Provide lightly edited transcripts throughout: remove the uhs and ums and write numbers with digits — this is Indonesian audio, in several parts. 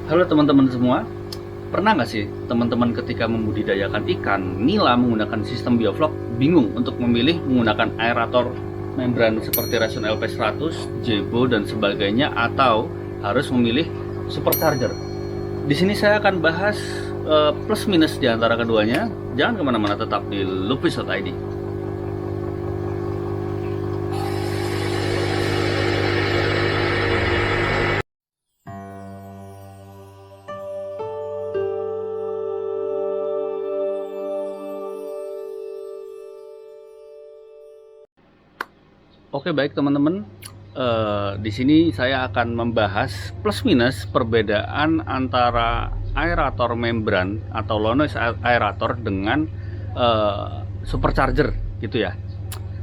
Halo teman-teman semua, pernah nggak sih teman-teman ketika membudidayakan ikan nila menggunakan sistem bioflok bingung untuk memilih menggunakan aerator membran seperti Resun LP100, Jebo dan sebagainya atau harus memilih supercharger? Di sini saya akan bahas plus minus di antara keduanya. Jangan kemana-mana, tetap di Lupis.id. Oke, baik teman-teman. Di sini saya akan membahas plus minus perbedaan antara aerator membran atau low noise aerator dengan supercharger gitu ya.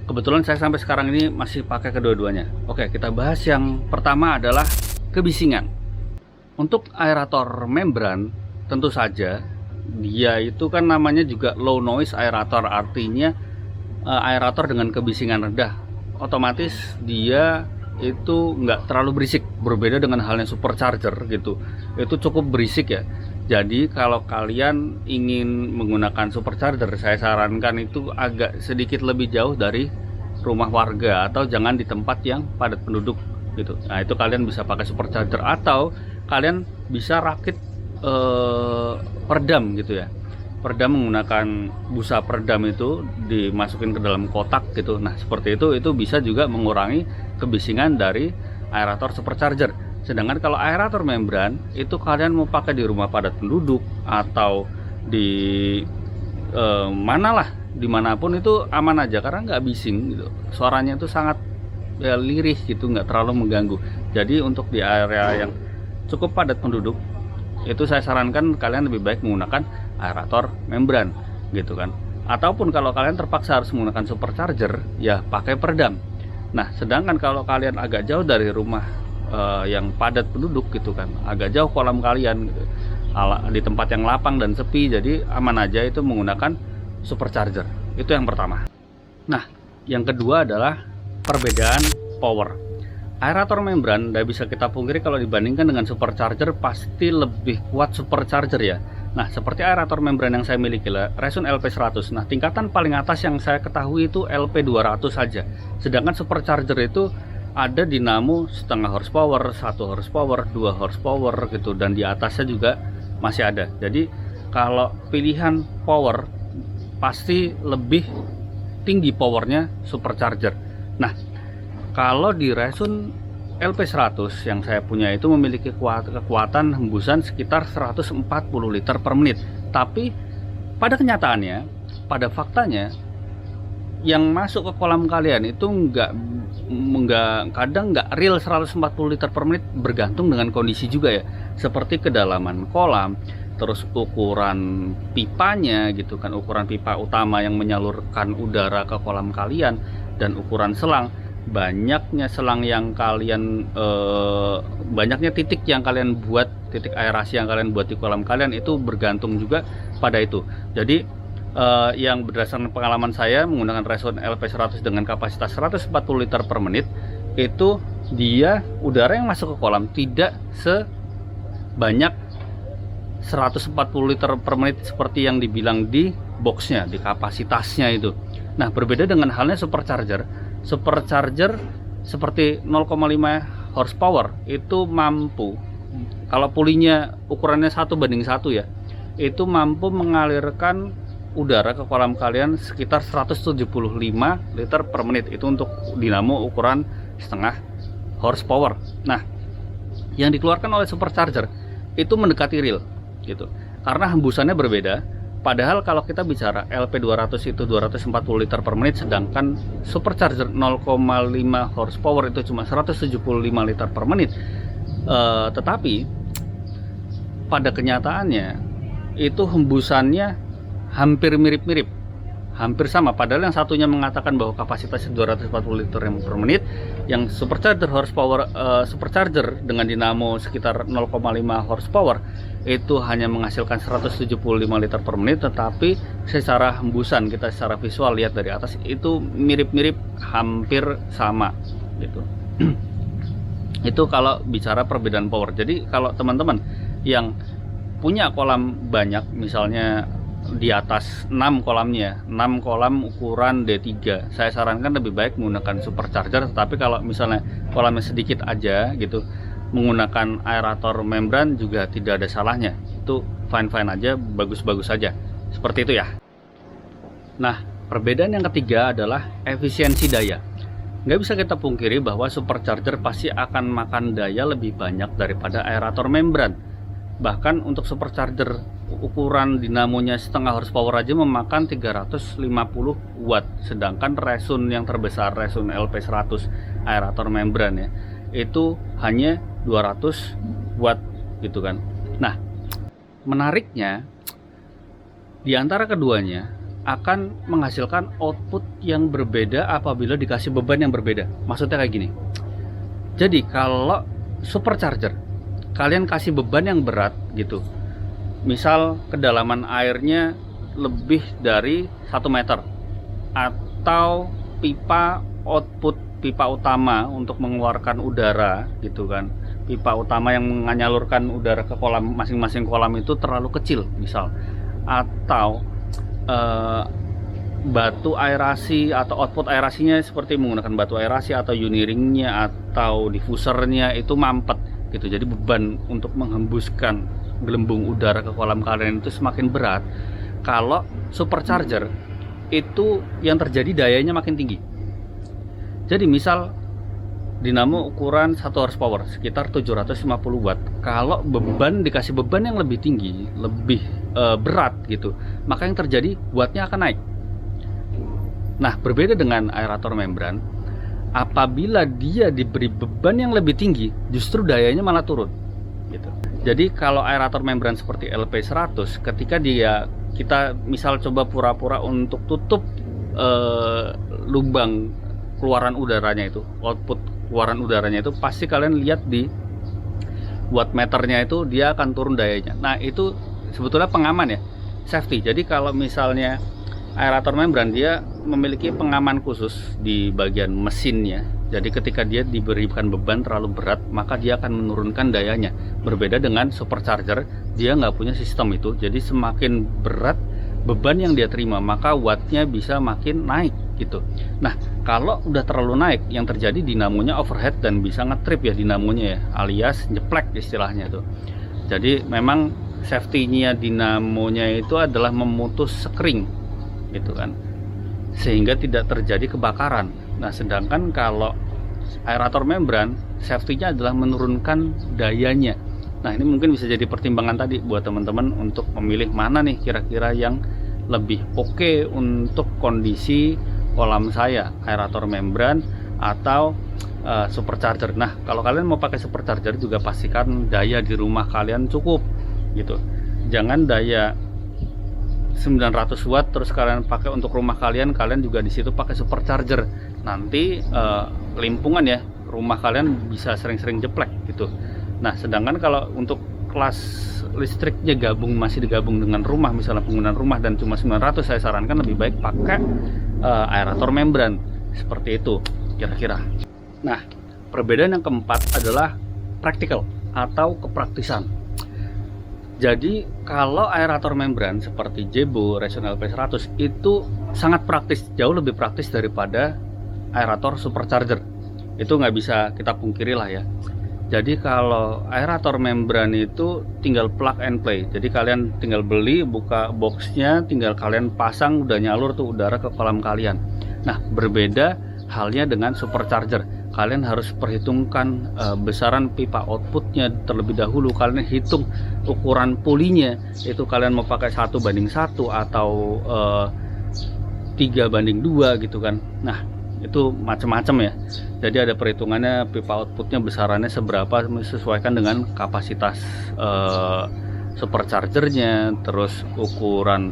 Kebetulan saya sampai sekarang ini masih pakai kedua-duanya. Oke, kita bahas yang pertama adalah kebisingan. Untuk aerator membran tentu saja dia itu kan namanya juga low noise aerator, artinya aerator dengan kebisingan rendah. Otomatis dia itu nggak terlalu berisik, berbeda dengan halnya supercharger gitu, itu cukup berisik ya. Jadi kalau kalian ingin menggunakan supercharger, saya sarankan itu agak sedikit lebih jauh dari rumah warga atau jangan di tempat yang padat penduduk gitu. Nah itu kalian bisa pakai supercharger atau kalian bisa rakit peredam gitu ya. Peredam menggunakan busa peredam itu dimasukin ke dalam kotak gitu. Nah seperti itu bisa juga mengurangi kebisingan dari aerator supercharger. Sedangkan kalau aerator membran itu kalian mau pakai di rumah padat penduduk atau di manalah, dimanapun itu aman aja karena nggak bising gitu. Suaranya itu sangat lirih gitu, nggak terlalu mengganggu. Jadi untuk di area yang cukup padat penduduk itu saya sarankan kalian lebih baik menggunakan aerator membran gitu kan. Ataupun kalau kalian terpaksa harus menggunakan supercharger, ya pakai peredam. Nah sedangkan kalau kalian agak jauh dari rumah yang padat penduduk gitu kan, agak jauh kolam kalian gitu, di tempat yang lapang dan sepi, jadi aman aja itu menggunakan supercharger. Itu yang pertama. Nah yang kedua adalah perbedaan power. Aerator membran tidak bisa kita pungkiri kalau dibandingkan dengan supercharger pasti lebih kuat supercharger ya. Nah seperti aerator membran yang saya miliki lah, Resun LP100. Nah tingkatan paling atas yang saya ketahui itu LP200 saja. Sedangkan supercharger itu ada dinamo setengah horsepower, 1 horsepower, 2 horsepower gitu, dan di atasnya juga masih ada. Jadi kalau pilihan power pasti lebih tinggi powernya supercharger. Nah kalau di Resun LP100 yang saya punya itu memiliki kekuatan hembusan sekitar 140 liter per menit. Tapi pada kenyataannya, pada faktanya, yang masuk ke kolam kalian itu kadang nggak real 140 liter per menit, bergantung dengan kondisi juga ya. Seperti kedalaman kolam, terus ukuran pipanya gitu kan, ukuran pipa utama yang menyalurkan udara ke kolam kalian, dan ukuran selang. Banyaknya selang yang kalian banyaknya titik yang kalian buat, titik aerasi yang kalian buat di kolam kalian itu bergantung juga pada itu. Jadi yang berdasarkan pengalaman saya menggunakan Resun LP100 dengan kapasitas 140 liter per menit, itu dia udara yang masuk ke kolam tidak sebanyak 140 liter per menit seperti yang dibilang di boxnya, di kapasitasnya itu. Nah berbeda dengan halnya supercharger. Supercharger seperti 0,5 horsepower itu mampu, kalau pulinya ukurannya 1:1 ya, itu mampu mengalirkan udara ke kolam kalian sekitar 175 liter per menit. Itu untuk dinamo ukuran setengah horsepower. Nah yang dikeluarkan oleh supercharger itu mendekati real gitu, karena hembusannya berbeda. Padahal kalau kita bicara LP200 itu 240 liter per menit, sedangkan supercharger 0,5 horsepower itu cuma 175 liter per menit. Tetapi pada kenyataannya itu hembusannya hampir mirip-mirip, hampir sama. Padahal yang satunya mengatakan bahwa kapasitasnya 240 liter per menit, yang supercharger supercharger dengan dinamo sekitar 0,5 horsepower itu hanya menghasilkan 175 liter per menit, tetapi secara hembusan kita secara visual lihat dari atas itu mirip-mirip, hampir sama gitu. Itu kalau bicara perbedaan power. Jadi kalau teman-teman yang punya kolam banyak, misalnya di atas 6 kolamnya, 6 kolam ukuran D3, saya sarankan lebih baik menggunakan supercharger. Tetapi kalau misalnya kolamnya sedikit aja gitu, menggunakan aerator membran juga tidak ada salahnya. Itu fine-fine aja, bagus-bagus saja. Seperti itu ya. Nah, perbedaan yang ketiga adalah efisiensi daya. Nggak bisa kita pungkiri bahwa supercharger pasti akan makan daya lebih banyak daripada aerator membran. Bahkan untuk supercharger ukuran dinamonya setengah horsepower aja memakan 350 watt. Sedangkan resun yang terbesar, resun LP100 aerator membran ya, itu hanya 200 watt gitu kan. Nah, menariknya di antara keduanya akan menghasilkan output yang berbeda apabila dikasih beban yang berbeda. Maksudnya kayak gini. Jadi kalau supercharger kalian kasih beban yang berat gitu, misal kedalaman airnya lebih dari 1 meter, atau pipa output, pipa utama untuk mengeluarkan udara gitu kan, pipa utama yang menyalurkan udara ke kolam, masing-masing kolam itu terlalu kecil misal, atau batu aerasi atau output aerasinya seperti menggunakan batu aerasi atau uniringnya atau diffusernya itu mampet gitu. Jadi beban untuk menghembuskan gelembung udara ke kolam kalian itu semakin berat. Kalau supercharger itu yang terjadi dayanya makin tinggi. Jadi misal dinamo ukuran 1 horsepower sekitar 750 watt. Kalau beban dikasih beban yang lebih tinggi, lebih berat gitu, maka yang terjadi wattnya akan naik. Nah, berbeda dengan aerator membran, apabila dia diberi beban yang lebih tinggi, justru dayanya malah turun gitu. Jadi kalau aerator membran seperti LP100, ketika kita misal coba pura-pura untuk tutup lubang keluaran udaranya itu, output keluaran udaranya itu, pasti kalian lihat di wattmeternya itu dia akan turun dayanya. Nah, itu sebetulnya pengaman ya, safety. Jadi kalau misalnya aerator membran, dia memiliki pengaman khusus di bagian mesinnya. Jadi ketika dia diberikan beban terlalu berat, maka dia akan menurunkan dayanya. Berbeda dengan supercharger, dia nggak punya sistem itu. Jadi semakin berat beban yang dia terima, maka wattnya bisa makin naik gitu. Nah, kalau udah terlalu naik, yang terjadi dinamonya overhead dan bisa ngetrip ya dinamonya ya, alias nyeplek istilahnya tuh. Jadi memang safety-nya dinamonya itu adalah memutus sekring gitu kan, sehingga tidak terjadi kebakaran. Nah, sedangkan kalau aerator membran, safety-nya adalah menurunkan dayanya. Nah, ini mungkin bisa jadi pertimbangan tadi buat teman-teman untuk memilih mana nih kira-kira yang lebih oke untuk kondisi kolam saya, aerator membran atau supercharger. Nah, kalau kalian mau pakai supercharger juga pastikan daya di rumah kalian cukup gitu. Jangan daya 900 watt terus kalian pakai untuk rumah kalian juga di situ pakai supercharger. Nanti limpungan ya, rumah kalian bisa sering-sering jeplek gitu. Nah, sedangkan kalau untuk kelas listriknya masih digabung dengan rumah, misalnya penggunaan rumah dan cuma 900, saya sarankan lebih baik pakai aerator membran. Seperti itu kira-kira. Nah, perbedaan yang keempat adalah praktikal atau kepraktisan. Jadi kalau aerator membran seperti Jebo, Resun LP100 itu sangat praktis, jauh lebih praktis daripada aerator supercharger. Itu nggak bisa kita pungkiri lah ya. Jadi kalau aerator membran itu tinggal plug and play. Jadi kalian tinggal beli, buka boxnya, tinggal kalian pasang, udah nyalur tuh udara ke kolam kalian. Nah, berbeda halnya dengan supercharger. Kalian harus perhitungkan besaran pipa outputnya terlebih dahulu. Kalian hitung ukuran pulinya, itu kalian mau pakai 1:1 atau 3:2 gitu kan. Nah, itu macam-macam ya. Jadi ada perhitungannya, pipa outputnya besarannya seberapa, menyesuaikan dengan kapasitas superchargernya, terus ukuran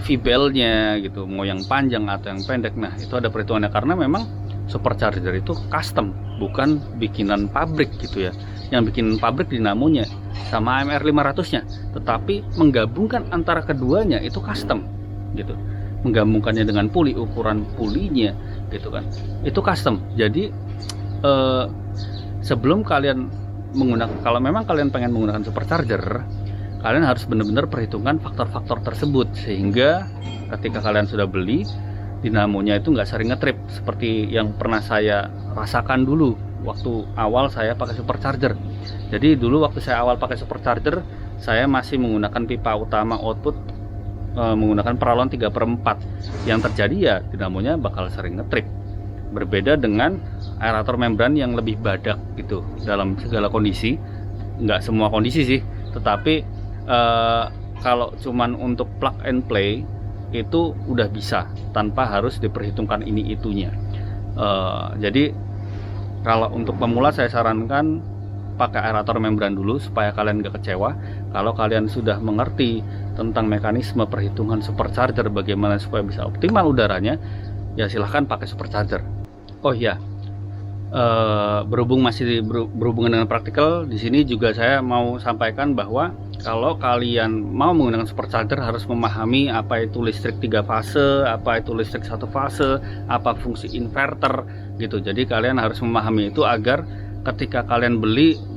V-bellnya gitu, mau yang panjang atau yang pendek. Nah, itu ada perhitungannya karena memang supercharger itu custom, bukan bikinan pabrik gitu ya. Yang bikin pabrik dinamonya sama AMR 500-nya, tetapi menggabungkan antara keduanya itu custom gitu. Menggabungkannya dengan puli, ukuran pulinya gitu kan, itu custom. Jadi sebelum kalian kalau memang kalian pengen menggunakan supercharger, kalian harus benar-benar perhitungkan faktor-faktor tersebut, sehingga ketika kalian sudah beli, dinamonya itu nggak sering ngetrip seperti yang pernah saya rasakan dulu waktu awal saya pakai supercharger. Jadi dulu waktu saya awal pakai supercharger, saya masih menggunakan pipa utama output menggunakan paralon 3/4. Yang terjadi ya dinamonya bakal sering ngetrip. Berbeda dengan aerator membran yang lebih badak gitu dalam segala kondisi. Nggak semua kondisi sih, tetapi kalau cuman untuk plug and play itu udah bisa tanpa harus diperhitungkan ini itunya. Jadi kalau untuk pemula saya sarankan pakai aerator membran dulu supaya kalian gak kecewa. Kalau kalian sudah mengerti tentang mekanisme perhitungan supercharger, bagaimana supaya bisa optimal udaranya, ya silahkan pakai supercharger. Oh iya, berhubungan dengan praktikal, di sini juga saya mau sampaikan bahwa kalau kalian mau menggunakan supercharger harus memahami apa itu listrik 3 fase, apa itu listrik 1 fase, apa fungsi inverter gitu. Jadi kalian harus memahami itu agar ketika kalian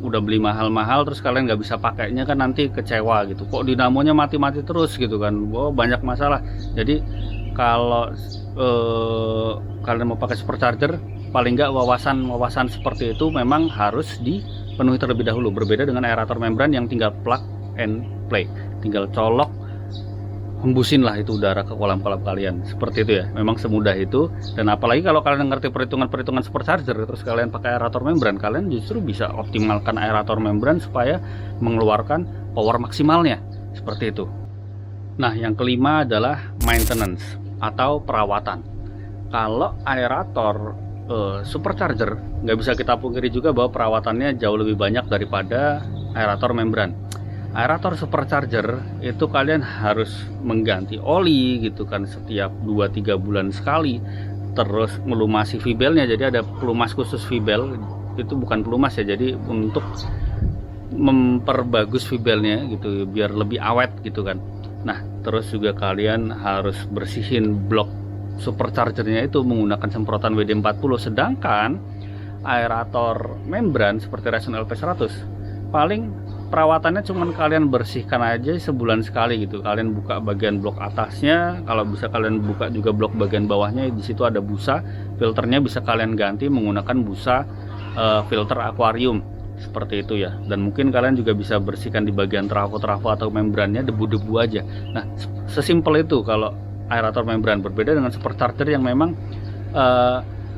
udah beli mahal-mahal terus kalian nggak bisa pakainya kan nanti kecewa gitu. Kok dinamonya mati-mati terus gitu kan. Wow, banyak masalah. Jadi kalau kalian mau pakai supercharger, paling nggak wawasan seperti itu memang harus dipenuhi terlebih dahulu. Berbeda dengan aerator membran yang tinggal plug and play, tinggal colok, hembusin lah itu udara ke kolam-kolam kalian. Seperti itu ya, memang semudah itu. Dan apalagi kalau kalian ngerti perhitungan supercharger terus kalian pakai aerator membran, kalian justru bisa optimalkan aerator membran supaya mengeluarkan power maksimalnya. Seperti itu. Nah, yang kelima adalah maintenance atau perawatan. Kalau aerator supercharger, nggak bisa kita pungkiri juga bahwa perawatannya jauh lebih banyak daripada aerator membran. Aerator supercharger itu kalian harus mengganti oli gitu kan setiap 2-3 bulan sekali, terus melumasi fibelnya. Jadi ada pelumas khusus fibel, itu bukan pelumas ya, jadi untuk memperbagus fibelnya gitu biar lebih awet gitu kan. Nah, terus juga kalian harus bersihin blok superchargernya itu menggunakan semprotan WD-40. Sedangkan aerator membran seperti Reson LP100 paling perawatannya cuman kalian bersihkan aja sebulan sekali gitu. Kalian buka bagian blok atasnya, kalau bisa kalian buka juga blok bagian bawahnya. Di situ ada busa, filternya bisa kalian ganti menggunakan busa filter akuarium seperti itu ya. Dan mungkin kalian juga bisa bersihkan di bagian trafo atau membrannya, debu-debu aja. Nah, sesimpel itu kalau aerator membran. Berbeda dengan supercharger yang memang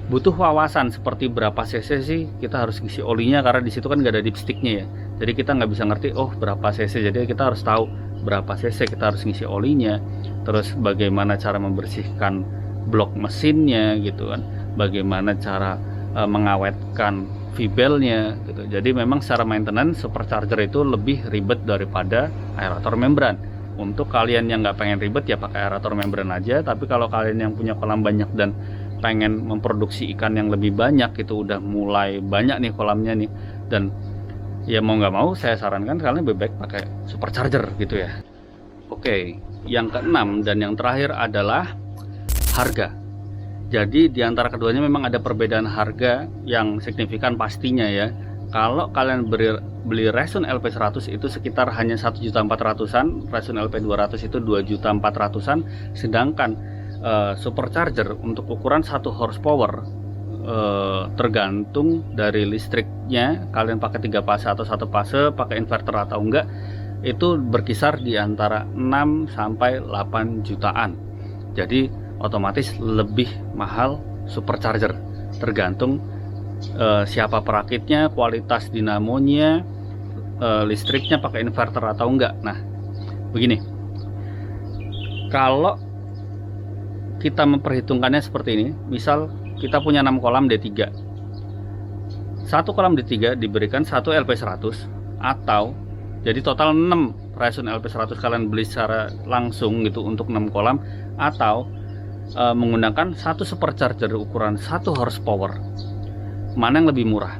butuh wawasan seperti berapa cc sih kita harus isi olinya, karena di situ kan nggak ada dipsticknya ya. Jadi kita nggak bisa ngerti oh berapa cc. Jadi kita harus tahu berapa cc kita harus ngisi olinya, terus bagaimana cara membersihkan blok mesinnya gitu kan, bagaimana cara mengawetkan fibelnya gitu. Jadi memang secara maintenance supercharger itu lebih ribet daripada aerator membran. Untuk kalian yang nggak pengen ribet ya pakai aerator membran aja. Tapi kalau kalian yang punya kolam banyak dan pengen memproduksi ikan yang lebih banyak, itu udah mulai banyak nih kolamnya nih, dan ya mau nggak mau saya sarankan kalian lebih baik pakai supercharger gitu ya. Oke, yang keenam dan yang terakhir adalah harga. Jadi di antara keduanya memang ada perbedaan harga yang signifikan pastinya ya. Kalau kalian beli Reson LP100 itu sekitar hanya 1.400.000-an, Reson LP200 itu 2.400.000-an, sedangkan supercharger untuk ukuran 1 horsepower tergantung dari listriknya, kalian pakai 3 fase atau 1 fase, pakai inverter atau enggak, itu berkisar di antara 6 sampai 8 jutaan. Jadi otomatis lebih mahal supercharger, tergantung siapa perakitnya, kualitas dinamonya, listriknya pakai inverter atau enggak. Nah, begini, kalau kita memperhitungkannya seperti ini, misal kita punya 6 kolam D3, satu kolam D3 diberikan 1 LP100, atau jadi total 6 Reson LP100 kalian beli secara langsung gitu untuk 6 kolam, atau menggunakan 1 supercharger ukuran 1 horsepower. Mana yang lebih murah?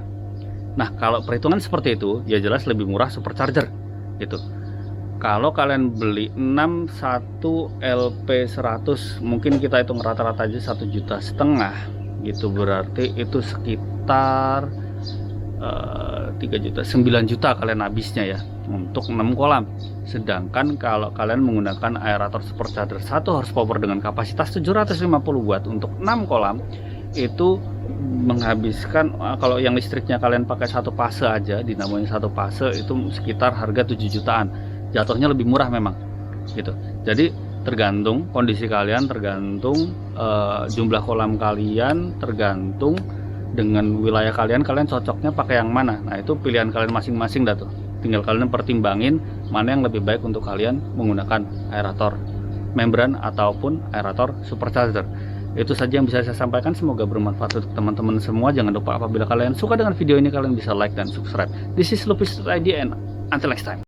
Nah, kalau perhitungan seperti itu ya jelas lebih murah supercharger gitu. Kalau kalian beli 61 LP100, mungkin kita hitung rata-rata aja 1,5 juta gitu, berarti itu sekitar 3 juta, 9 juta kalian habisnya ya untuk 6 kolam. Sedangkan kalau kalian menggunakan aerator supercharger 1 horsepower dengan kapasitas 750 watt untuk 6 kolam, itu menghabiskan, kalau yang listriknya kalian pakai satu fase aja, dinamonya satu fase, itu sekitar harga 7 jutaan. Jatuhnya lebih murah memang gitu. Jadi tergantung kondisi kalian, tergantung jumlah kolam kalian, tergantung dengan wilayah kalian cocoknya pakai yang mana. Nah, itu pilihan kalian masing-masing dah tuh. Tinggal kalian pertimbangin mana yang lebih baik untuk kalian menggunakan aerator membran ataupun aerator supercharger. Itu saja yang bisa saya sampaikan, semoga bermanfaat untuk teman-teman semua. Jangan lupa apabila kalian suka dengan video ini, kalian bisa like dan subscribe. This is Lupis ID and until next time.